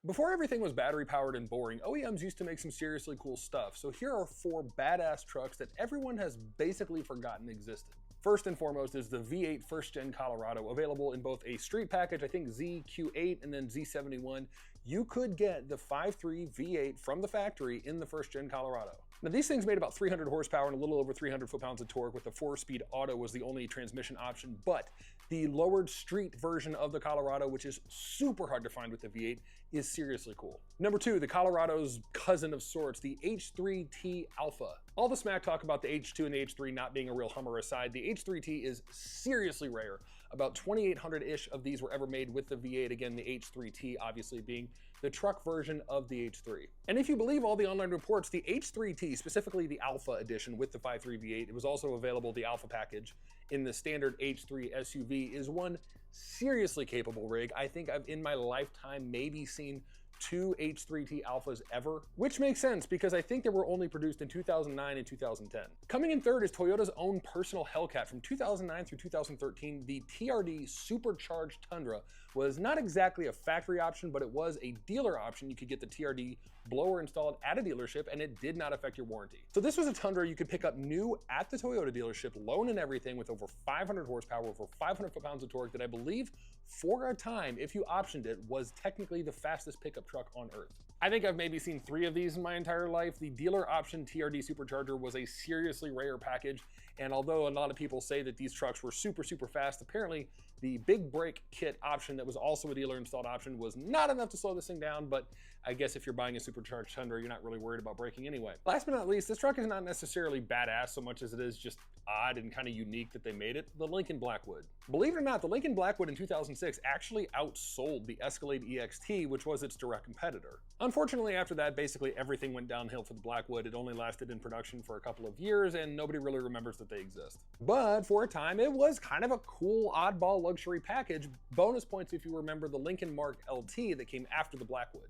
Before everything was battery powered and boring, OEMs used to make some seriously cool stuff, so here are 4 badass trucks that everyone has basically forgotten existed. First and foremost is the V8 First Gen Colorado, available in both a street package, I think ZQ8 and then Z71. You could get the 5.3 V8 from the factory in the First Gen Colorado. Now these things made about 300 horsepower and a little over 300 foot-pounds of torque, with the 4-speed auto was the only transmission option, but the lowered street version of the Colorado, which is super hard to find with the V8, is seriously cool. Number 2, the Colorado's cousin of sorts, the H3T Alpha. All the smack talk about the H2 and the H3 not being a real Hummer aside, the H3T is seriously rare. About 2,800-ish of these were ever made with the V8, again, the H3T obviously being the truck version of the H3. And if you believe all the online reports, the H3T, specifically the Alpha edition with the 5.3 V8, it was also available, the Alpha package, in the standard H3 SUV, is one seriously capable rig. I think I've, in my lifetime, maybe seen 2 H3T Alphas ever, which makes sense because I think they were only produced in 2009 and 2010. Coming in third is Toyota's own personal Hellcat. From 2009 through 2013, the TRD Supercharged Tundra was not exactly a factory option, but it was a dealer option. You could get the TRD blower installed at a dealership and it did not affect your warranty. So this was a Tundra you could pick up new at the Toyota dealership, loan and everything, with over 500 horsepower, over 500 foot-pounds of torque, that I believe for a time, if you optioned it, was technically the fastest pickup truck on earth. I think I've maybe seen 3 of these in my entire life. The dealer option TRD Supercharger was a seriously rare package, and although a lot of people say that these trucks were super fast, apparently the big brake kit option that was also a dealer installed option was not enough to slow this thing down, but I guess if you're buying a supercharged Tundra, you're not really worried about braking anyway. Last but not least, this truck is not necessarily badass so much as it is just odd and kind of unique that they made it, the Lincoln Blackwood. Believe it or not, the Lincoln Blackwood in 2006 actually outsold the Escalade EXT, which was its direct competitor. Unfortunately, after that, basically everything went downhill for the Blackwood. It only lasted in production for a couple of years and nobody really remembers that they exist. But for a time, it was kind of a cool oddball luxury package. Bonus points if you remember the Lincoln Mark LT that came after the Blackwood.